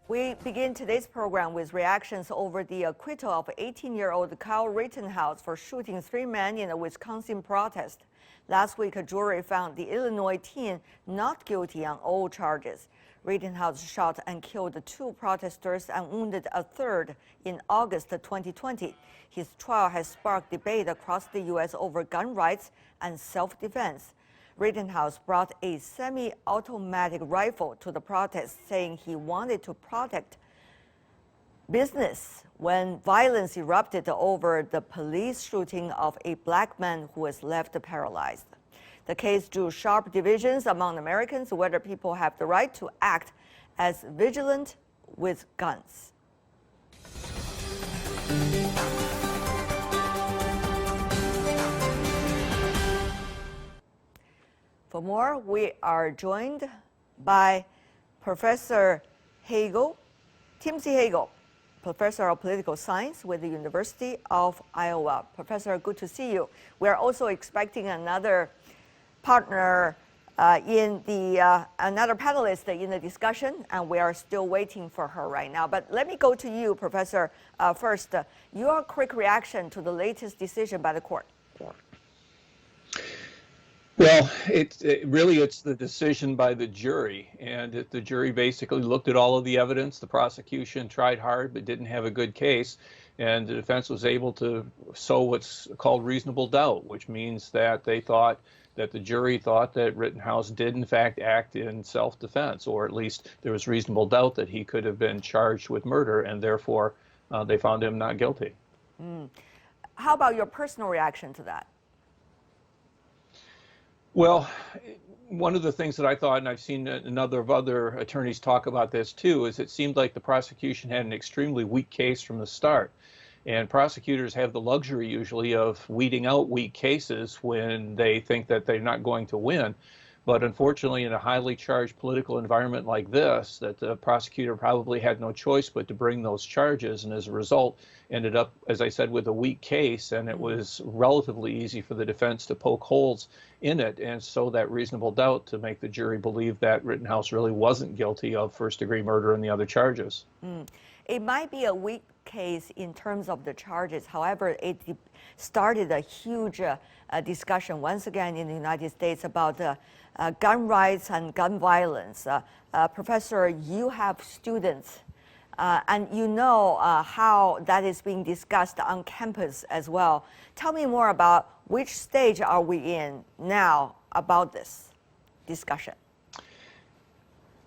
We begin today's program with reactions over the acquittal of 18-year-old Kyle Rittenhouse for shooting 3 men in a Wisconsin protest. Last week, a jury found the Illinois teen not guilty on all charges. Rittenhouse shot and killed 2 protesters and wounded a 3rd in August 2020. His trial has sparked debate across the U.S. over gun rights and self-defense. Rittenhouse brought a semi-automatic rifle to the protest, saying he wanted to protect business when violence erupted over the police shooting of a black man who was left paralyzed. The case drew sharp divisions among Americans whether people have the right to act as vigilant with guns. For more, we are joined by Professor Hagel, Timothy Hagel, Professor of Political Science with the University of Iowa. Professor, good to see you. We are also expecting another partner another panelist in the discussion, and we are still waiting for her right now. But let me go to you, Professor, first. Your quick reaction to the latest decision by the court. Well, it's the decision by the jury, and the jury basically looked at all of the evidence. The prosecution tried hard but didn't have a good case, and the defense was able to sow what's called reasonable doubt, which means that the jury thought that Rittenhouse did in fact act in self-defense, or at least there was reasonable doubt that he could have been charged with murder, and therefore they found him not guilty. How about your personal reaction to that? Well, one of the things that I thought, and I've seen a number of other attorneys talk about this too, is it seemed like the prosecution had an extremely weak case from the start. And prosecutors have the luxury usually of weeding out weak cases when they think that they're not going to win. But unfortunately, in a highly charged political environment like this, that the prosecutor probably had no choice but to bring those charges, and as a result ended up, as I said, with a weak case, and it was relatively easy for the defense to poke holes in it and sow that reasonable doubt to make the jury believe that Rittenhouse really wasn't guilty of first-degree murder and the other charges. It might be a weak case in terms of the charges. However, it started a huge discussion once again in the United States about gun rights and gun violence. Professor, you have students and you know how that is being discussed on campus as well. Tell me more about which stage are we in now about this discussion?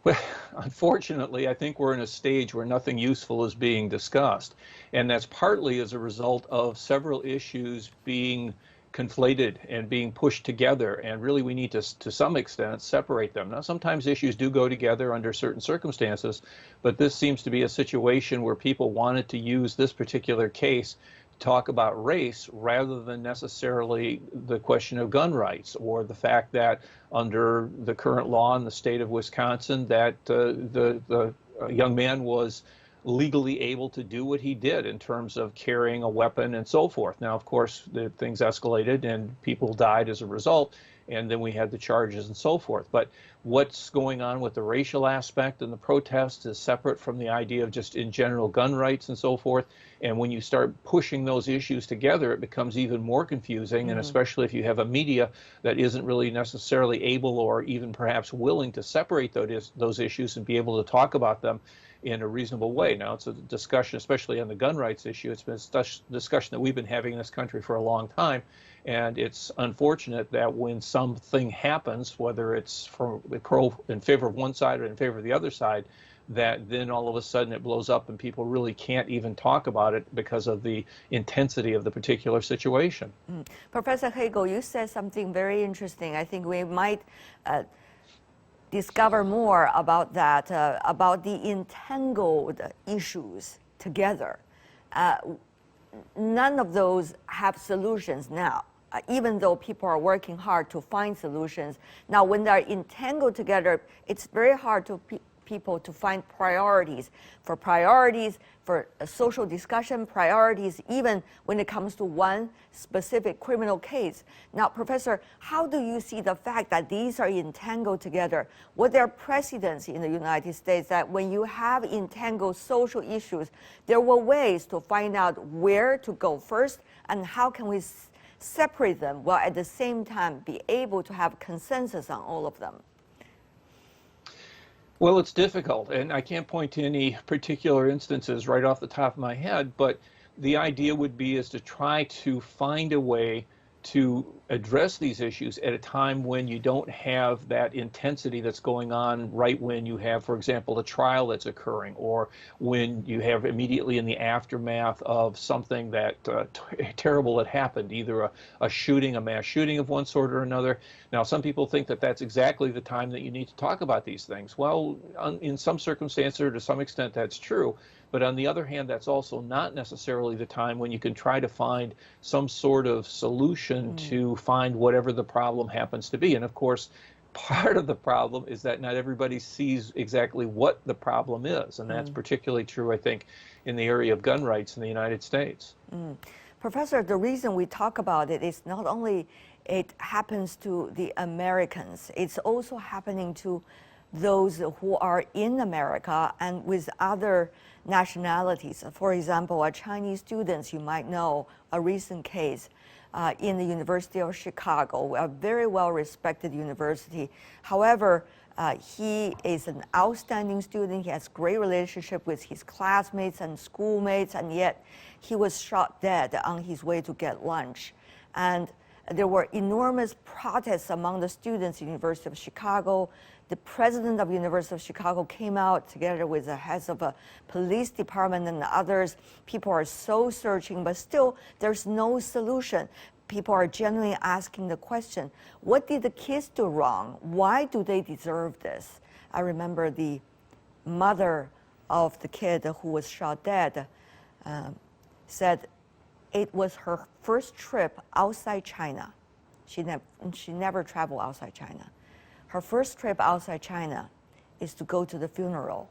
Well, unfortunately, I think we're in a stage where nothing useful is being discussed. And that's partly as a result of several issues being conflated and being pushed together. And really, we need to some extent, separate them. Now, sometimes issues do go together under certain circumstances, but this seems to be a situation where people wanted to use this particular case talk about race rather than necessarily the question of gun rights, or the fact that under the current law in the state of Wisconsin that the young man was legally able to do what he did in terms of carrying a weapon and so forth. Now, of course, things escalated and people died as a result, and then we had the charges and so forth. But what's going on with the racial aspect and the protests is separate from the idea of just in general gun rights and so forth. And when you start pushing those issues together, it becomes even more confusing, and especially if you have a media that isn't really necessarily able or even perhaps willing to separate those issues and be able to talk about them in a reasonable way. Now, it's a discussion, especially on the gun rights issue. It's been a discussion that we've been having in this country for a long time. And it's unfortunate that when something happens, whether it's in favor of one side or in favor of the other side, that then all of a sudden it blows up and people really can't even talk about it because of the intensity of the particular situation. Professor Hagel, you said something very interesting. I think we might discover more about that, about the entangled issues together. None of those have solutions now, even though people are working hard to find solutions. Now, when they're entangled together, it's very hard to people to find priorities, for a social discussion, priorities, even when it comes to one specific criminal case. Now, Professor, how do you see the fact that these are entangled together? Were there precedents in the United States that when you have entangled social issues, there were ways to find out where to go first and how can we separate them while at the same time be able to have consensus on all of them? Well, it's difficult, and I can't point to any particular instances right off the top of my head, but the idea would be is to try to find a way to address these issues at a time when you don't have that intensity that's going on right when you have, for example, a trial that's occurring, or when you have immediately in the aftermath of something that terrible that happened, either a shooting, a mass shooting of one sort or another. Now, some people think that that's exactly the time that you need to talk about these things. Well, in some circumstances, or to some extent, that's true. But on the other hand, that's also not necessarily the time when you can try to find some sort of solution to find whatever the problem happens to be. And of course, part of the problem is that not everybody sees exactly what the problem is. And that's particularly true, I think, in the area of gun rights in the United States. Professor, the reason we talk about it is not only it happens to the Americans, it's also happening to those who are in America and with other nationalities. For example, Chinese students, you might know, a recent case in the University of Chicago, a very well-respected university. However, he is an outstanding student. He has great relationship with his classmates and schoolmates, and yet he was shot dead on his way to get lunch. And there were enormous protests among the students in the University of Chicago. The president of the University of Chicago came out together with the heads of a police department and others. People are so searching, but still there's no solution. People are genuinely asking the question, what did the kids do wrong? Why do they deserve this? I remember the mother of the kid who was shot dead said it was her first trip outside China. She never traveled outside China. Her first trip outside China is to go to the funeral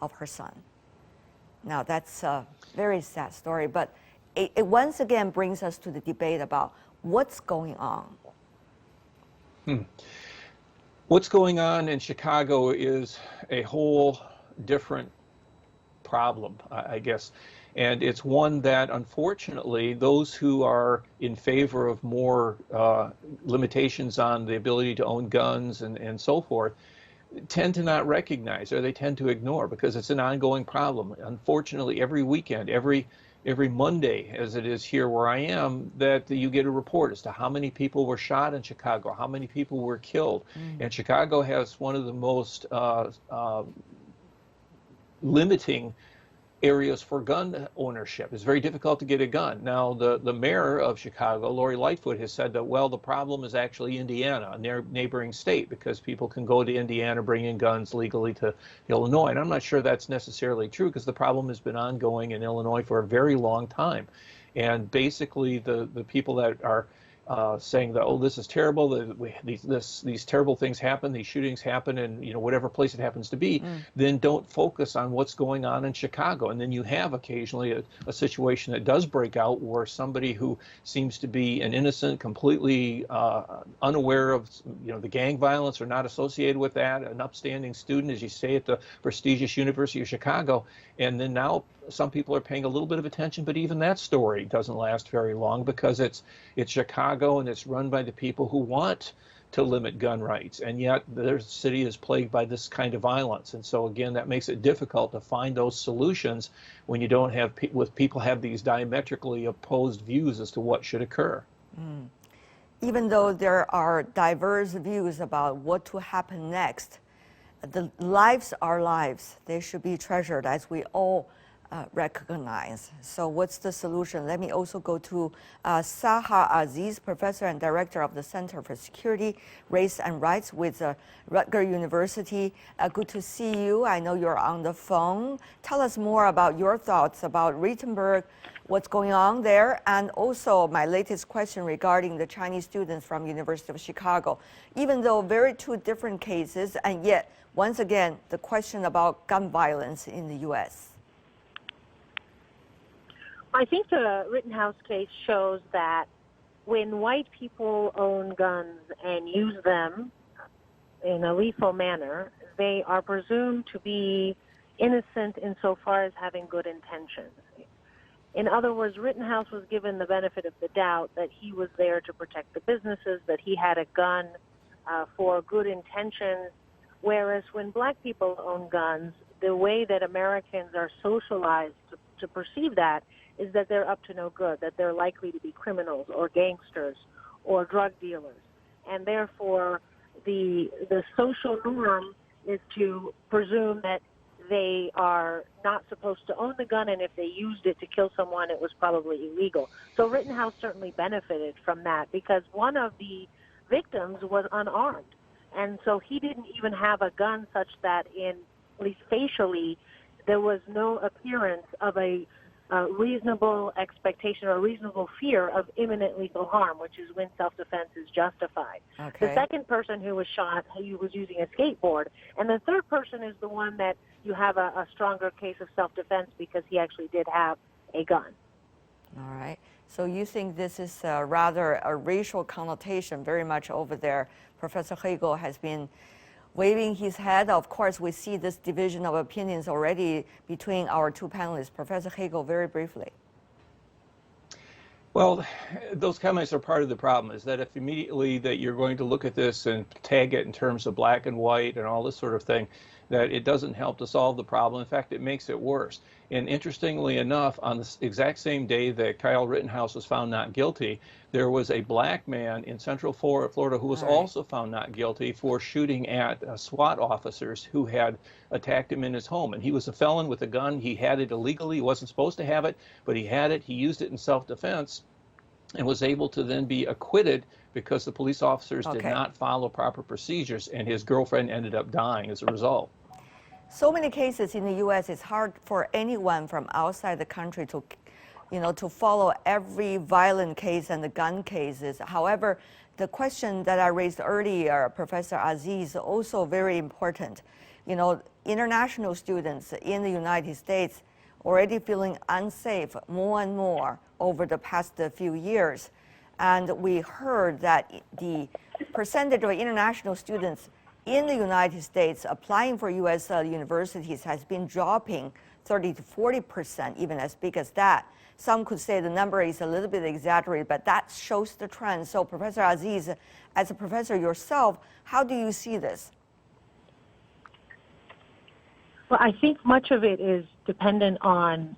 of her son. Now, that's a very sad story, but it once again brings us to the debate about what's going on. What's going on in Chicago is a whole different problem, I guess. And it's one that, unfortunately, those who are in favor of more limitations on the ability to own guns and so forth tend to not recognize, or they tend to ignore, because it's an ongoing problem. Unfortunately, every weekend, every Monday, as it is here where I am, that you get a report as to how many people were shot in Chicago, how many people were killed. And Chicago has one of the most limiting areas for gun ownership. It's very difficult to get a gun. Now, the mayor of Chicago, Lori Lightfoot, has said that, well, the problem is actually Indiana, a neighboring state, because people can go to Indiana, bring in guns legally to Illinois. And I'm not sure that's necessarily true, because the problem has been ongoing in Illinois for a very long time. And basically, the people that are saying that, oh, this is terrible, these terrible things happen, these shootings happen in whatever place it happens to be, then don't focus on what's going on in Chicago. And then you have occasionally a situation that does break out where somebody who seems to be an innocent, completely unaware of the gang violence or not associated with that, an upstanding student, as you say, at the prestigious University of Chicago, and then now some people are paying a little bit of attention, but even that story doesn't last very long, because it's Chicago and it's run by the people who want to limit gun rights, and yet their city is plagued by this kind of violence. And so again, that makes it difficult to find those solutions when you don't have people have these diametrically opposed views as to what should occur. Even though there are diverse views about what to happen next, the lives are lives. They should be treasured, as we all recognize. So what's the solution? Let me also go to Saha Aziz, Professor and Director of the Center for Security, Race and Rights with Rutgers University. Good to see you. I know you're on the phone. Tell us more about your thoughts about Rittenberg, what's going on there, and also my latest question regarding the Chinese students from University of Chicago. Even though two different cases, and yet once again, the question about gun violence in the U.S.? I think the Rittenhouse case shows that when white people own guns and use them in a lethal manner, they are presumed to be innocent insofar as having good intentions. In other words, Rittenhouse was given the benefit of the doubt that he was there to protect the businesses, that he had a gun for good intentions, whereas when black people own guns, the way that Americans are socialized to perceive that is that they're up to no good, that they're likely to be criminals or gangsters or drug dealers. And therefore, the social norm is to presume that they are not supposed to own the gun, and if they used it to kill someone, it was probably illegal. So Rittenhouse certainly benefited from that because one of the victims was unarmed. And so he didn't even have a gun such that at least facially, there was no appearance of a reasonable expectation or reasonable fear of imminent lethal harm, which is when self-defense is justified. Okay. The second person who was shot, he was using a skateboard. And the third person is the one that you have a stronger case of self-defense because he actually did have a gun. All right. So you think this is rather a racial connotation very much over there. Professor Hagel has been waving his head. Of course, we see this division of opinions already between our two panelists. Professor Hagel, very briefly. Well, those comments are part of the problem, is that if immediately that you're going to look at this and tag it in terms of black and white and all this sort of thing, that it doesn't help to solve the problem. In fact, it makes it worse. And interestingly enough, on the exact same day that Kyle Rittenhouse was found not guilty, there was a black man in Central Florida who was also found not guilty for shooting at SWAT officers who had attacked him in his home. And he was a felon with a gun. He had it illegally. He wasn't supposed to have it, but he had it. He used it in self-defense and was able to then be acquitted because the police officers did not follow proper procedures, and his girlfriend ended up dying as a result. So many cases in the U.S., it's hard for anyone from outside the country to, to follow every violent case and the gun cases. However, the question that I raised earlier, Professor Aziz, is also very important. International students in the United States already feeling unsafe more and more over the past few years. And we heard that the percentage of international students in the United States applying for U.S. universities has been dropping 30 to 40%, even as big as that. Some could say the number is a little bit exaggerated, but that shows the trend. So, Professor Aziz, as a professor yourself, how do you see this? Well, I think much of it is dependent on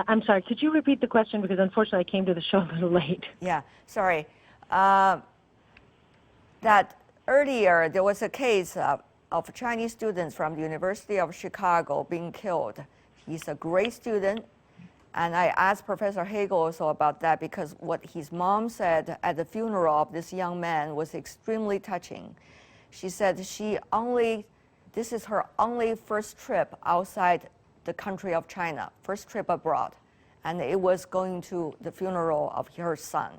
I'm sorry, could you repeat the question? Because unfortunately I came to the show a little late. Yeah, sorry. That earlier there was a case of Chinese students from the University of Chicago being killed. He's a great student. And I asked Professor Hagel also about that because what his mom said at the funeral of this young man was extremely touching. She said this is her only first trip outside the country of China, first trip abroad, and it was going to the funeral of her son.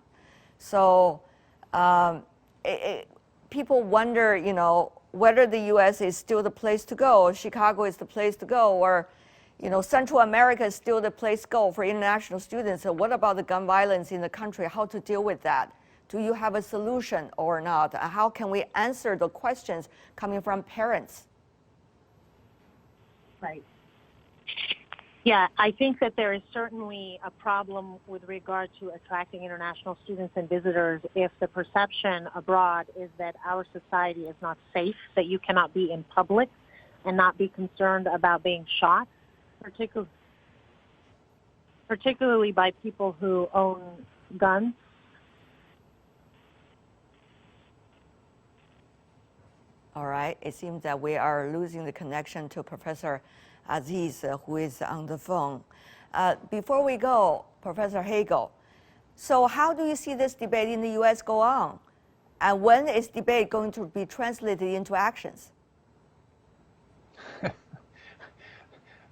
So people wonder, whether the U.S. is still the place to go, Chicago is the place to go, or Central America is still the place to go for international students. So what about the gun violence in the country? How to deal with that? Do you have a solution or not? How can we answer the questions coming from parents? Right. Yeah, I think that there is certainly a problem with regard to attracting international students and visitors if the perception abroad is that our society is not safe, that you cannot be in public and not be concerned about being shot, particularly by people who own guns. All right, it seems that we are losing the connection to Professor Aziz, who is on the phone. Before we go, Professor Hagel, so how do you see this debate in the U.S. go on? And when is debate going to be translated into actions?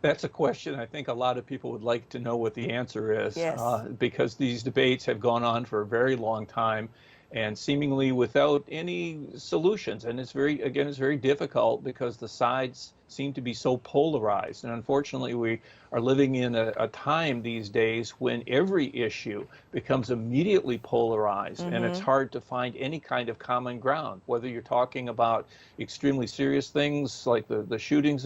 That's a question I think a lot of people would like to know what the answer is, Yes. Because these debates have gone on for a very long time. and seemingly without any solutions. And it's very difficult because the sides seem to be so polarized. And unfortunately, we are living in a time these days when every issue becomes immediately polarized, and it's hard to find any kind of common ground, whether you're talking about extremely serious things like the shootings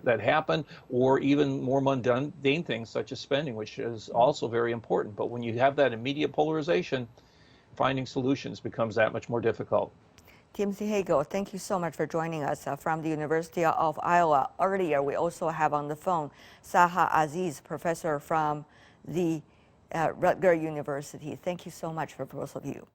that happen, or even more mundane things such as spending, which is also very important. But when you have that immediate polarization, finding solutions becomes that much more difficult. Timothy Hagel, thank you so much for joining us from the University of Iowa. Earlier, we also have on the phone Saha Aziz, professor from the Rutgers University. Thank you so much for both of you.